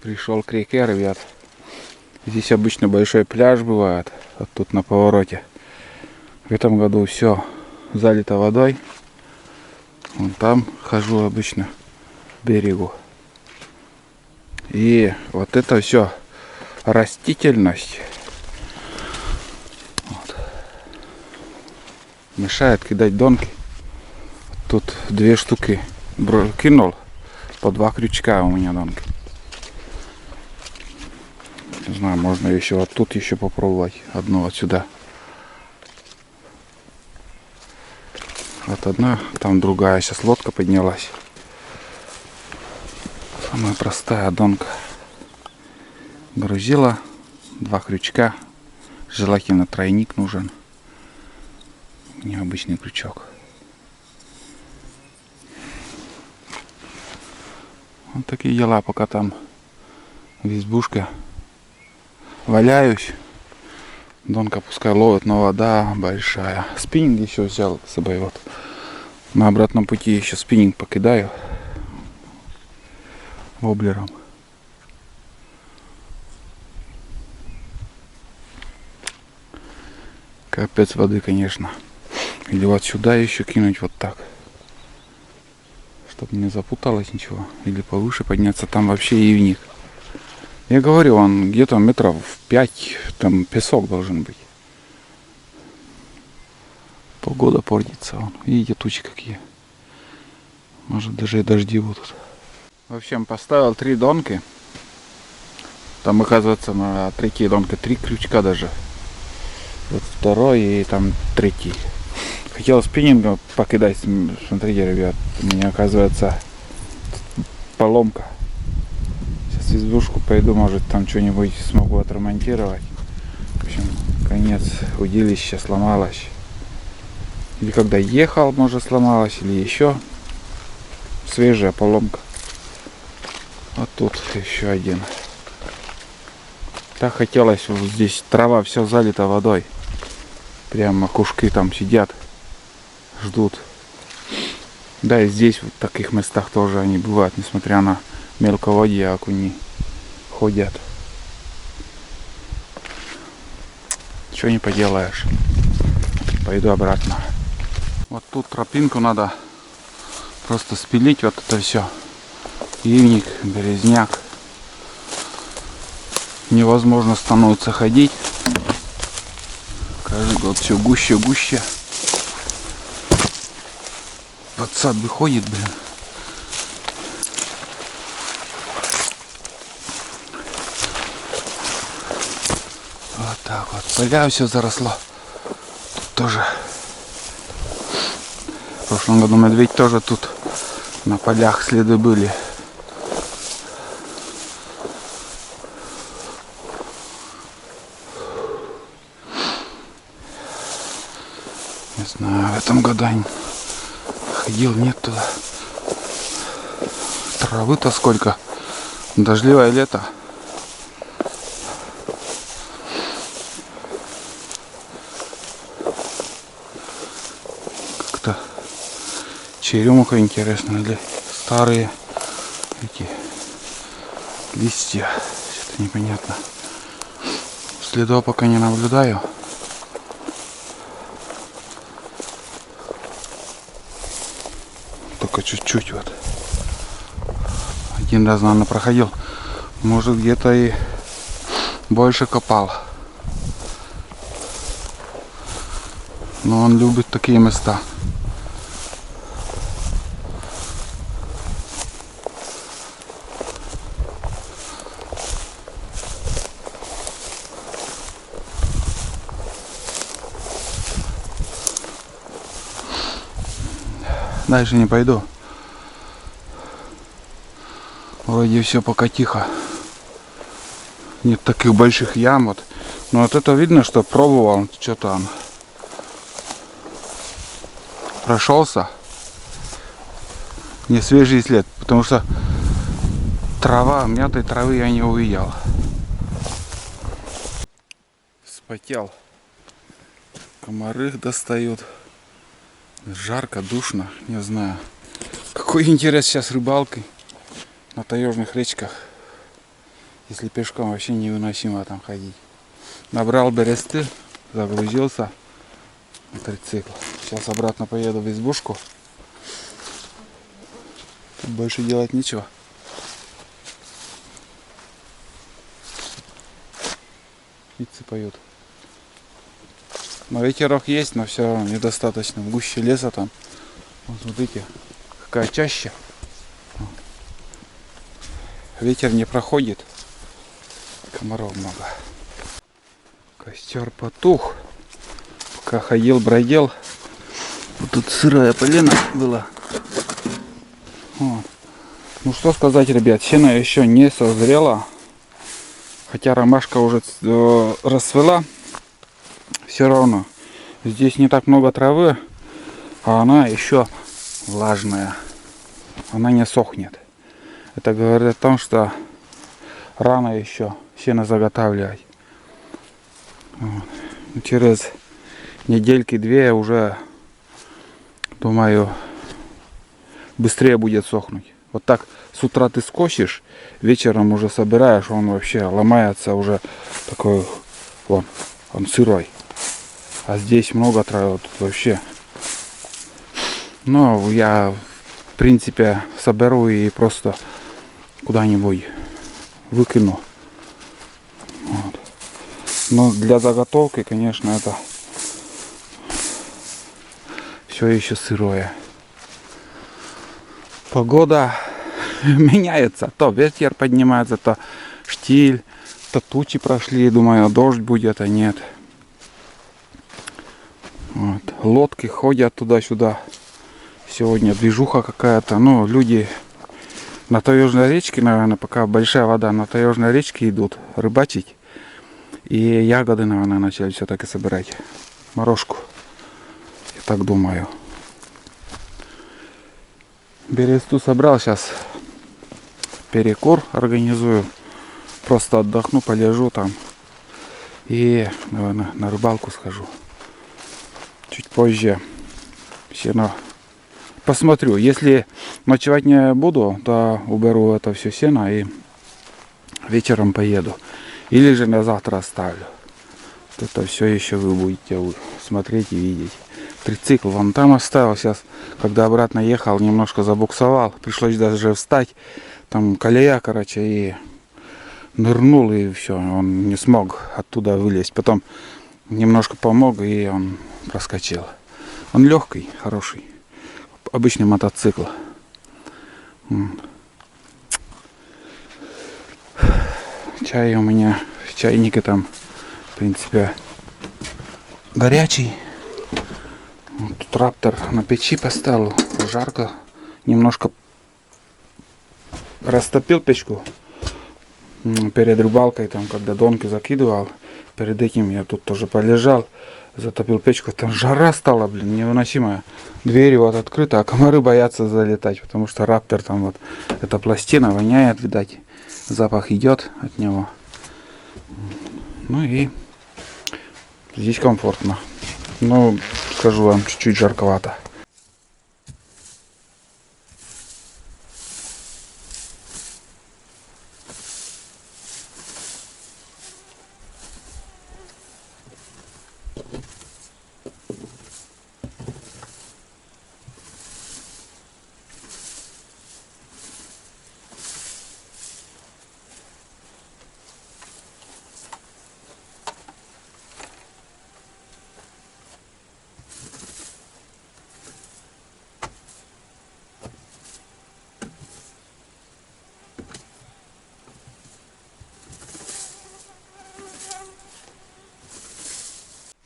Пришел к реке, ребят. Здесь обычно большой пляж бывает. Вот тут на повороте. В этом году все залито водой. Вон там хожу обычно к берегу. И вот это все растительность вот, мешает кидать донки. Тут 2 штуки кинул. По 2 крючка у меня донки. Не знаю, можно еще вот тут еще попробовать. Одну отсюда. Вот одна, там другая. Сейчас лодка поднялась. Самая простая донка. Грузила. 2 крючка. Желательно тройник нужен. Необычный крючок. Вот такие дела, пока там в избушке валяюсь. Донка пускай ловит, но вода большая. Спиннинг еще взял с собой. Вот. На обратном пути еще спиннинг покидаю. Воблером. Капец воды, конечно. Или вот сюда еще кинуть вот так. Чтобы не запуталось ничего. Или повыше подняться. Там вообще ивник. Я говорю, он где-то метров 5. Там песок должен быть. Погода портится. Вон. Видите, тучи какие. Может даже и дожди будут. В общем, поставил 3 донки. Там, оказывается, на 3 донки 3 крючка даже. Вот 2 и там 3. Хотел спиннингом покидать. Смотрите, ребят, у меня, оказывается, поломка. Сейчас в избушку пойду, может там что-нибудь смогу отремонтировать. В общем, конец удилища сломалось. Или когда ехал, может, сломалась, или еще свежая поломка. А тут еще один. Так хотелось, вот здесь трава все залита водой. Прямо макушки там сидят, ждут. Да, и здесь в таких местах тоже они бывают, несмотря на мелководье, окуни ходят. Чего не поделаешь. Пойду обратно. Вот тут тропинку надо просто спилить, вот это все. Ивник, березняк. Невозможно становится ходить. Каждый год все гуще, гуще. Под сад выходит, блин. Вот так вот. Поля все заросло. Тут тоже. В прошлом году медведь тоже тут на полях следы были. Не знаю, в этом году ходил, нет туда. Травы-то сколько. Дождливое лето. Как-то черемуха интересная, или старые эти листья. Что-то непонятно. Следов пока не наблюдаю. Только чуть-чуть вот. Один раз, наверное, проходил. Может, где-то и больше копал. Но он любит такие места. Дальше не пойду. Вроде все пока тихо. Нет таких больших ям вот. Но вот это видно, что пробовал. Что-то он прошелся. Не свежий след. Потому что трава, мятой травы я не увидел. Вспотел. Комары достают. Жарко, душно, не знаю. Какой интерес сейчас рыбалкой на таежных речках. Если пешком вообще невыносимо там ходить. Набрал бересты, загрузился на трицикл. Сейчас обратно поеду в избушку. Тут больше делать нечего. Птицы поют. Но ветерок есть, но все равно недостаточно. В гуще леса там. Вот смотрите, какая чаща. Ветер не проходит. Комаров много. Костер потух. Пока ходил, бродил. Вот тут сырая полена была. Вот. Ну что сказать, ребят, сено еще не созрело. Хотя ромашка уже расцвела. Все равно. Здесь не так много травы. А она еще влажная. Она не сохнет. Это говорит о том, что рано еще сено заготавливать. Вот. Через недельки-две уже, думаю, быстрее будет сохнуть. Вот так с утра ты скосишь, вечером уже собираешь, он вообще ломается уже такой, вон, он сырой. А здесь много травы, тут вообще. Но я, в принципе, соберу и просто куда-нибудь выкину. Вот. Но для заготовки, конечно, это все еще сырое. Погода меняется. То ветер поднимается, то штиль, то тучи прошли. Думаю, дождь будет, а нет. Вот. Лодки ходят туда-сюда. Сегодня движуха какая-то. Ну, люди на таежной речке, наверное, пока большая вода, на таежной речке идут рыбачить. И ягоды, наверное, начали все-таки собирать. Морожку. Я так думаю. Бересту собрал, сейчас перекур организую. Просто отдохну, полежу там. И, наверное, на рыбалку схожу. Чуть позже сено посмотрю. Если ночевать не буду, то уберу это все сено и вечером поеду. Или же на завтра оставлю. Это все еще вы будете смотреть и видеть. Трицикл вон там оставил. Сейчас, когда обратно ехал, немножко забуксовал. Пришлось даже встать. Там колея, короче, и нырнул, и все. Он не смог оттуда вылезть. Потом немножко помог, и он проскочил. Он легкий, хороший. Обычный мотоцикл. Чай у меня в чайнике там, в принципе, горячий. Вот тут раптор на печи поставил. Жарко. Немножко растопил печку перед рыбалкой, там, когда донки закидывал. Перед этим я тут тоже полежал. Затопил печку. Там жара стала, блин, невыносимая. Двери вот открыты, а комары боятся залетать, потому что раптор там вот, эта пластина воняет, видать. Запах идет от него. Ну и здесь комфортно. Ну, скажу вам, чуть-чуть жарковато.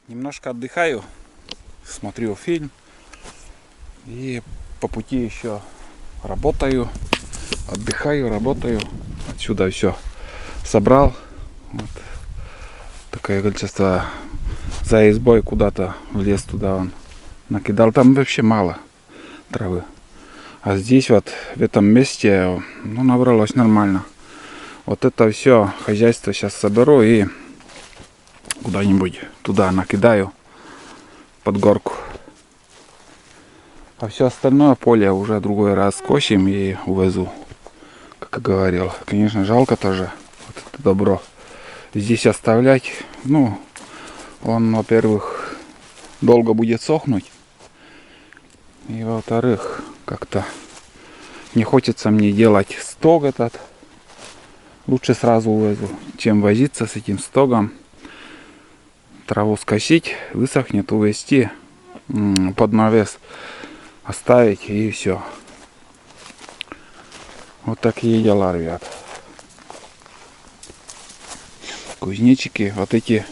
Немножко отдыхаю, смотрю фильм и по пути еще работаю, отдыхаю, работаю. Отсюда все собрал. Вот. Такое количество за избой куда-то в лес туда он накидал. Там вообще мало травы. А здесь вот в этом месте, ну, набралось нормально. Вот это все хозяйство сейчас соберу и куда-нибудь туда накидаю под горку. А все остальное поле уже другой раз скосим и увезу, как и говорил. Конечно, жалко тоже. Вот это добро здесь оставлять. Ну, он, во-первых, долго будет сохнуть. И, во-вторых, как-то не хочется мне делать стог этот. Лучше сразу увезу, чем возиться с этим стогом. Траву скосить, высохнет, увезти, под навес оставить и все. Вот такие дела, ребят. Кузнечики, вот эти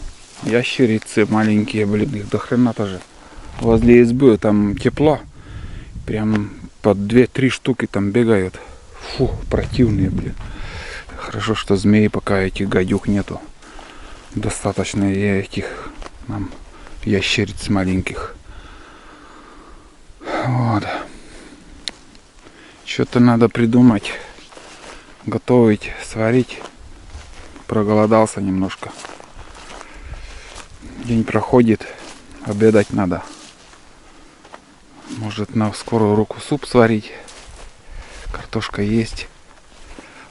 ящерицы маленькие, блин, их до хрена тоже. Возле избы там тепло, прям по 2-3 штуки там бегают. Фу, противные, блин. Хорошо, что змеи пока этих гадюк нету. Достаточно и этих нам ящериц маленьких. Вот. Что-то надо придумать. Готовить, сварить. Проголодался немножко. День проходит. Обедать надо. Может, на скорую руку суп сварить. Картошка есть.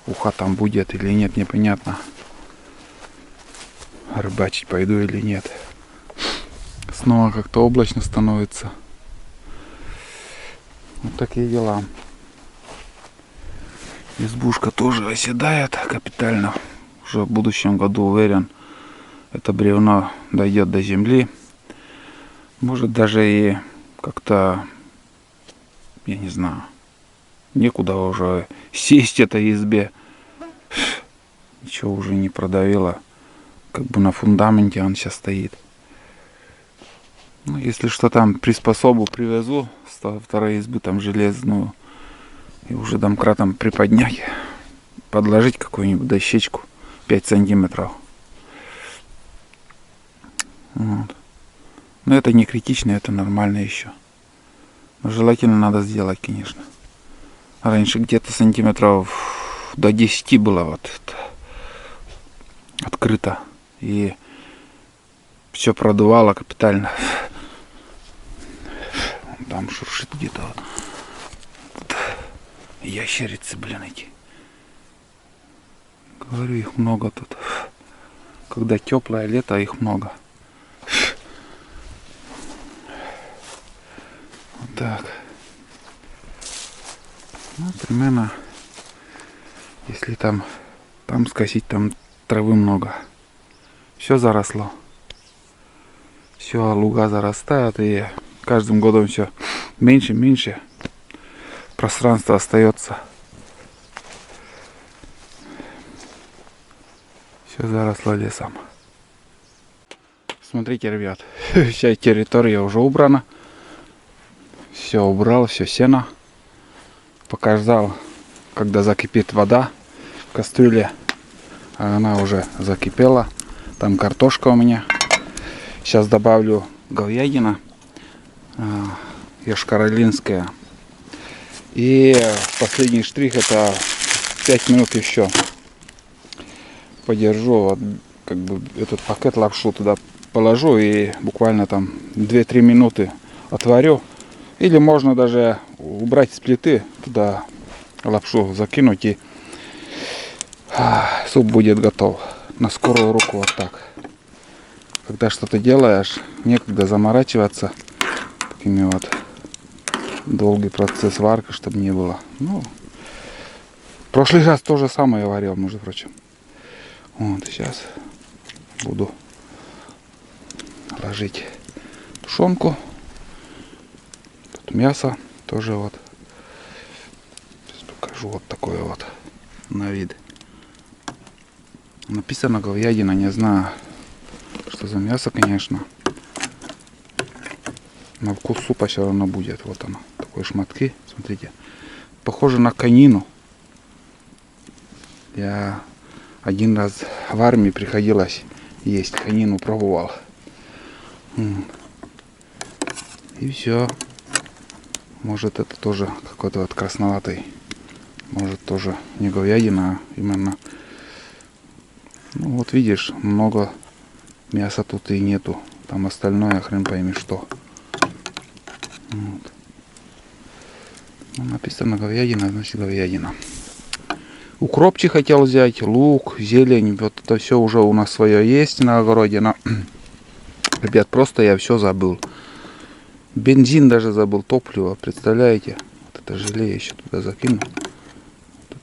Уха там будет или нет, непонятно. Рыбачить пойду или нет. Снова как-то облачно становится. Вот такие дела. Избушка тоже оседает капитально. Уже в будущем году, уверен, это бревно дойдет до земли. Может, даже и как-то, я не знаю, некуда уже сесть этой избе. Ничего уже не продавило. Как бы на фундаменте он сейчас стоит. Ну, если что, там приспособу привезу с второй избы, там железную, и уже домкратом приподнять, подложить какую-нибудь дощечку 5 сантиметров. Вот. Но это не критично, это нормально еще. Но желательно надо сделать, конечно. Раньше где-то сантиметров до 10 было вот открыто. И все продувало капитально. Там шуршит где-то. Ящерицы, блин, эти. Говорю, их много тут. Когда теплое лето, их много. Вот так. Ну, примерно, если там скосить, там травы много. Все заросло. Все, луга зарастают, и каждым годом все меньше и меньше пространства остается. Все заросло лесом. Смотрите, ребят, вся территория уже убрана. Все убрал, все сено. Показал, когда закипит вода в кастрюле. Она уже закипела. Там картошка у меня. Сейчас добавлю говядина. Йошкар-Олинская. И последний штрих, это 5 минут еще подержу. Вот, как бы этот пакет лапшу туда положу и буквально там 2-3 минуты отварю. Или можно даже убрать с плиты, туда лапшу закинуть, и суп будет готов. На скорую руку вот так. Когда что-то делаешь, некогда заморачиваться. Такими вот долгий процесс варки, чтобы не было. Ну, в прошлый раз то же самое я варил, между прочим. Вот, сейчас буду ложить тушенку. Тут мясо тоже вот. Сейчас покажу вот такое вот на вид. Написано говядина, не знаю, что за мясо, конечно. На вкус супа все равно будет. Вот оно, такой шматки, смотрите. Похоже на конину. Я один раз в армии приходилось есть конину, пробовал. И все. Может, это тоже какой-то вот красноватый. Может, тоже не говядина, а именно. Ну вот видишь, много мяса тут и нету. Там остальное хрен пойми что. Вот. Ну, написано говядина, значит говядина. Укропчик хотел взять, лук, зелень. Вот это все уже у нас свое есть на огороде. Но, ребят, просто я все забыл. Бензин даже забыл, топливо, представляете? Вот это желе еще туда закину.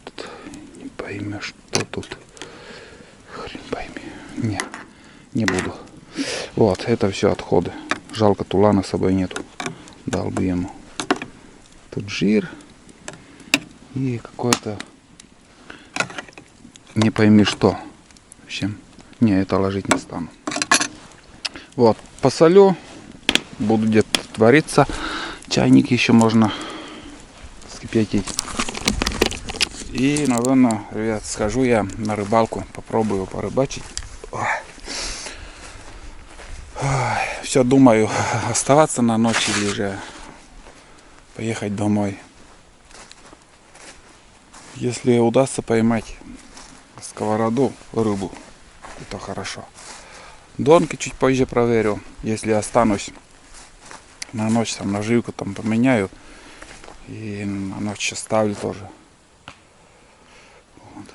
Тут не поймешь, что тут. Хрен пойми. Не буду. Вот, это все отходы. Жалко, тулана с собой нету. Дал бы ему. Тут жир. И какое-то... Не пойми что. В общем, не, это ложить не стану. Вот, посолю. Буду где-то твориться. Чайник еще можно вскипятить. И, наверное, ребят, схожу я на рыбалку. Попробую порыбачить. Все думаю, оставаться на ночь или же поехать домой. Если удастся поймать сковороду, рыбу, это хорошо. Донки чуть позже проверю. Если останусь на ночь, там наживку там поменяю. И на ночь оставлю тоже. Вот.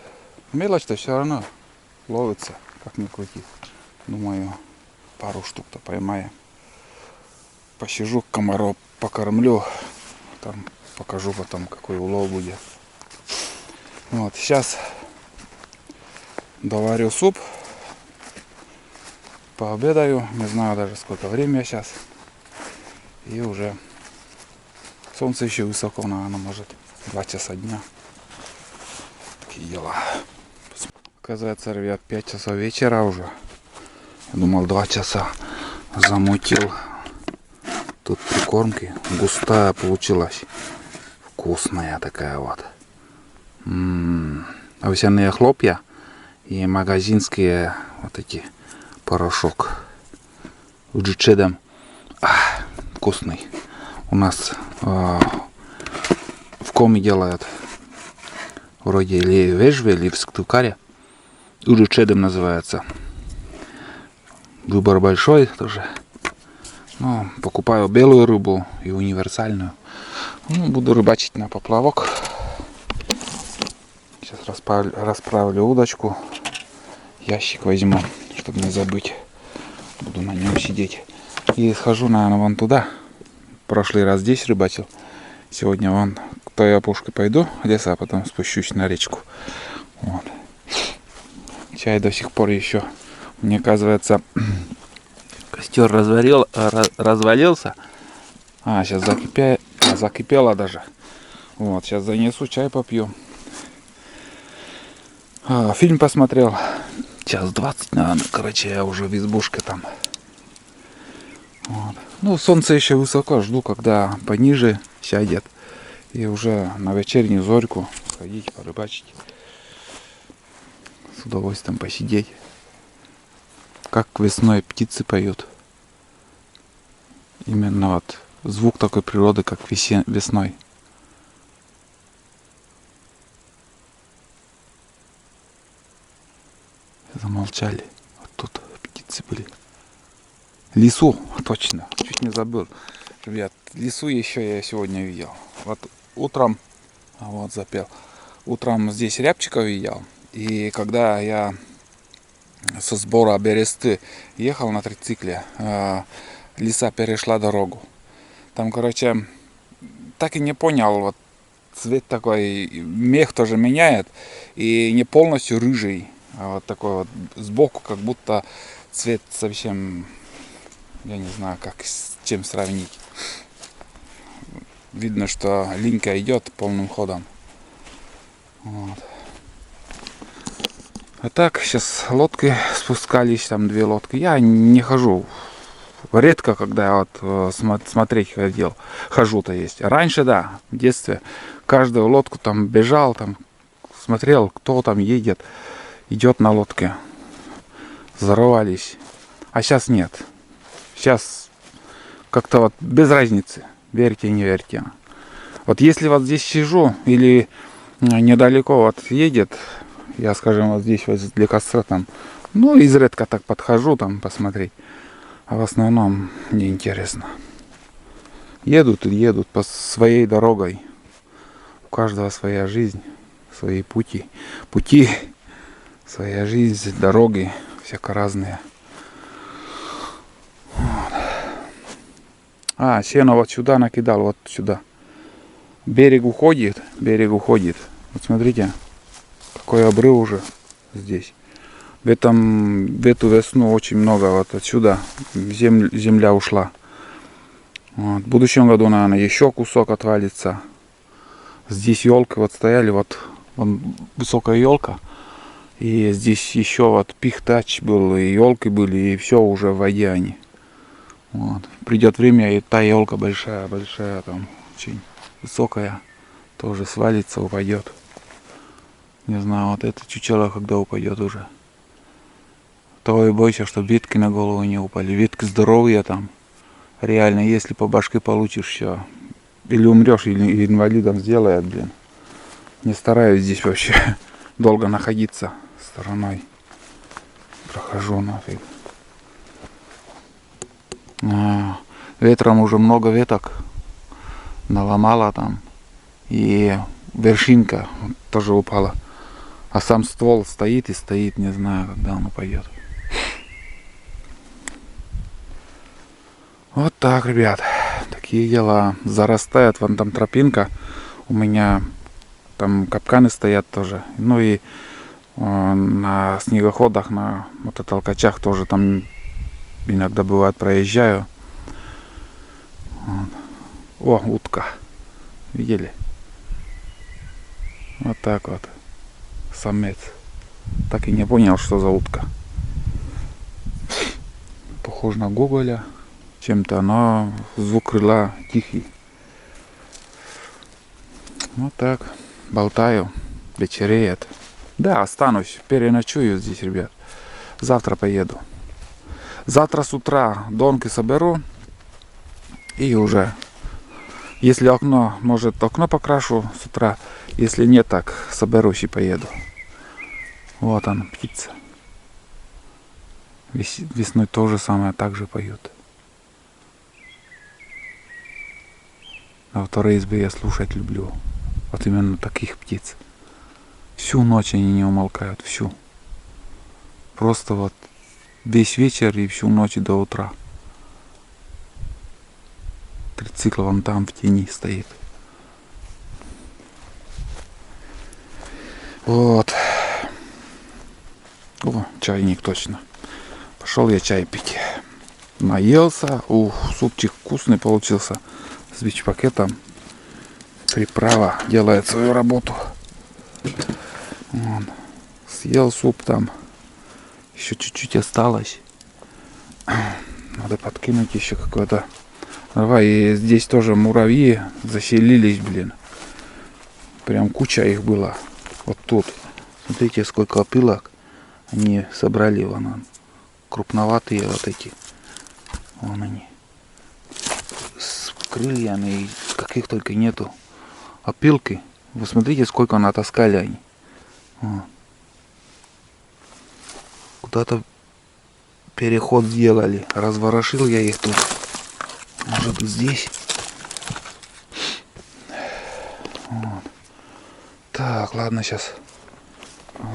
Мелочь-то все равно ловится, как ни крути. Думаю, пару штук-то поймаем. Посижу, комаров покормлю. Там покажу потом, какой улов будет. Вот, сейчас доварю суп. Пообедаю. Не знаю даже сколько времени сейчас. И уже солнце еще высоко, наверное, может 2 часа дня. Такие дела. Оказывается, ребят, 5 часов вечера уже. Я думал 2 часа. Замутил. Тут прикормки. Густая получилась. Вкусная такая вот. Овсяные хлопья и магазинские вот эти порошок. Уджичедом. Вкусный. У нас в Коми делают вроде или вежве, или в Сктукаре. Уджичедом называется. Выбор большой тоже. Ну, покупаю белую рыбу и универсальную. Ну, буду рыбачить на поплавок. Сейчас расправлю удочку. Ящик возьму, чтобы не забыть. Буду на нем сидеть. И схожу, наверное, вон туда. Прошлый раз здесь рыбачил. Сегодня вон к той опушке пойду в лес, а потом спущусь на речку. Вот. Чай до сих пор еще. Мне оказывается, костер развалился. Сейчас закипело даже. Вот, сейчас занесу, чай попью. Фильм посмотрел. Час 20, наверное. Короче, я уже в избушке там. Вот. Ну, солнце еще высоко. Жду, когда пониже сядет. И уже на вечернюю зорьку сходить, порыбачить. С удовольствием посидеть. Как весной птицы поют. Именно вот звук такой природы, как весной. Замолчали. Вот тут птицы были. Лису, точно. Чуть не забыл. Ребят, лису еще я сегодня видел. Вот утром, вот запел. Утром здесь рябчиков видел. И когда я со сбора бересты ехал на трицикле, лиса перешла дорогу. Там, короче, так и не понял, вот цвет такой, мех тоже меняет. И не полностью рыжий. А вот такой вот сбоку, как будто цвет совсем, я не знаю, как с чем сравнить. Видно, что линька идет полным ходом. Вот. А так, сейчас лодки спускались, там 2 лодки. Я не хожу. Редко, когда я вот смотреть хожу-то есть. Раньше, да, в детстве, каждую лодку там бежал, там смотрел, кто там едет. Идет на лодке. Взорвались. А сейчас нет. Сейчас как-то вот без разницы. Верьте, не верьте. Вот если вот здесь сижу или недалеко вот едет, я, скажем, вот здесь вот для костра там, ну, изредка так подхожу там посмотреть. А в основном мне интересно. Едут и едут по своей дорогой. У каждого своя жизнь, свои пути, своя жизнь, дороги, всяко разные. Вот. А, сено вот сюда накидал, вот сюда. Берег уходит. Вот смотрите, какой обрыв уже здесь. В эту весну очень много вот отсюда земля ушла. Вот. В будущем году, наверное, еще кусок отвалится. Здесь елки вот стояли, вот высокая елка. И здесь еще вот пихтач был, и елки были, и все уже в воде они. Вот. Придет время, и та елка большая, там очень высокая, тоже свалится, упадет. Не знаю, вот это чучело когда упадет уже. Того и бойся, чтобы ветки на голову не упали. Ветки здоровые там. Реально, если по башке получишь, все. Или умрешь, или инвалидом сделает, блин. Не стараюсь здесь вообще долго находиться стороной. Прохожу нафиг. Ветром уже много веток наломала там. И вершинка тоже упала. А сам ствол стоит и стоит, не знаю, когда он упадет. Вот так, ребят. Такие дела. Зарастает вон там тропинка. У меня там капканы стоят тоже. Ну и на снегоходах, на мототолкачах тоже там иногда бывает проезжаю. Вот. О, утка. Видели? Вот так вот. Самец. Так и не понял, что за утка. Похож на гоголя чем-то, но звук крыла тихий. Вот так. Болтаю. Вечереет. Да, останусь. Переночую здесь, ребят. Завтра поеду. Завтра с утра донки соберу. И уже. Если окно, может окно покрашу с утра. Если нет, так соберусь и поеду. Вот он, птица. Весной то же самое, так же поют. А вторые избы я слушать люблю. Вот именно таких птиц. Всю ночь они не умолкают, всю. Просто вот весь вечер и всю ночь до утра. Трицикл вон там в тени стоит. Вот. О, чайник точно. Пошел я чай пить. Наелся. Ух, супчик вкусный получился. С бич-пакетом. Приправа делает свою работу. Вон. Съел суп там. Еще чуть-чуть осталось. Надо подкинуть еще какое-то. Давай, и здесь тоже муравьи заселились, блин. Прям куча их была. Вот тут. Смотрите, сколько опилок они собрали. Вон, крупноватые вот эти. Вон они. С крыльями, и каких только нету. Опилки. Вы смотрите, сколько натаскали они. Вот. Куда-то переход сделали. Разворошил я их тут. Может быть здесь. Вот. Так, ладно, сейчас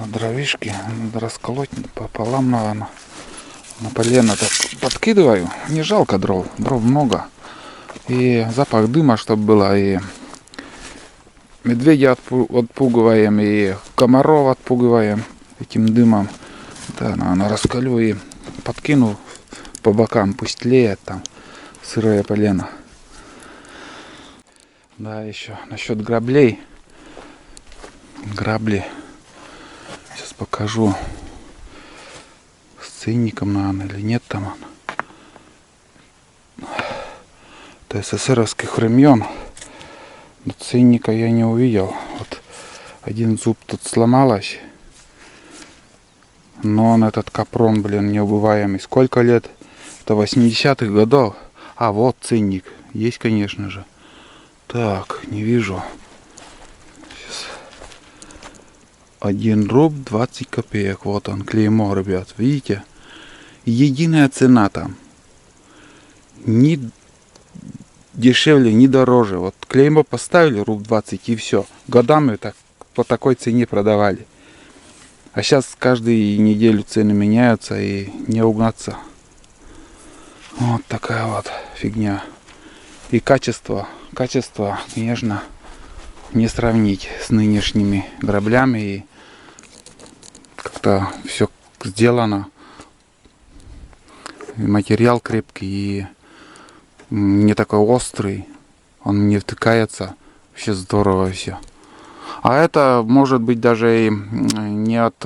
дровишки надо расколоть пополам, наверное. На полено так подкидываю. Не жалко дров. Дров много. И запах дыма, чтобы было. И медведя отпугиваем. И комаров отпугиваем этим дымом. Да, наверное, раскалю и подкину по бокам. Пусть тлеет там сырое полено. Да, еще насчет граблей. Грабли. Сейчас покажу. С ценником, наверное, или нет там он. Это СССРовских времен. Но ценника я не увидел. Вот один зуб тут сломалось. Но он этот капрон, блин, неубываемый. Сколько лет? Это 80-х годов. А вот ценник. Есть, конечно же. Так, не вижу. Сейчас. 1 рубль 20 копеек. Вот он, клеймо, ребят. Видите? Единая цена там. Ни дешевле, ни дороже. Вот клеймо поставили рубль 20 и все. Годами так по такой цене продавали. А сейчас каждую неделю цены меняются и не угнаться. Вот такая вот фигня. И качество, конечно, не сравнить с нынешними граблями. И как-то все сделано. И материал крепкий и не такой острый. Он не втыкается. Вообще здорово все. А это может быть даже и не от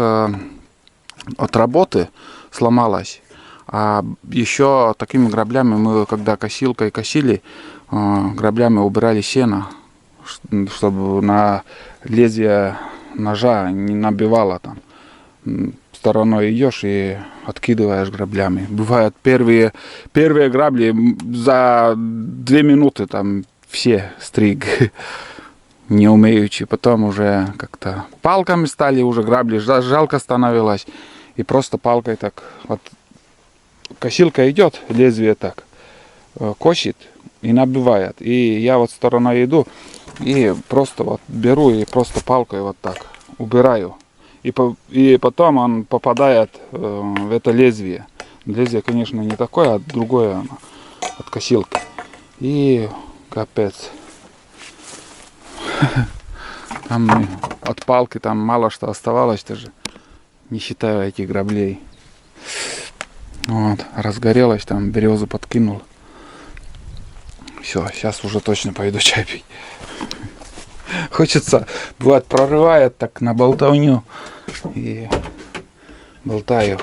работы сломалось. А еще такими граблями мы, когда косилкой косили, граблями убирали сено, чтобы на лезвие ножа не набивало там. Стороной идешь и откидываешь граблями. Бывают первые грабли за 2 минуты там все стриг, не умеючи. Потом уже как-то палками стали уже грабли, жалко становилось. И просто палкой так вот. Косилка идет, лезвие так косит и набивает. И я вот стороной иду и просто вот беру и просто палкой вот так убираю. И потом он попадает в это лезвие. Лезвие, конечно, не такое, а другое от косилки. И капец. Там от палки там мало что оставалось даже, не считая этих граблей. Вот, разгорелась, там березу подкинул. Все, сейчас уже точно пойду чай пить. Хочется, бывает, прорывает так на болтовню. И болтаю.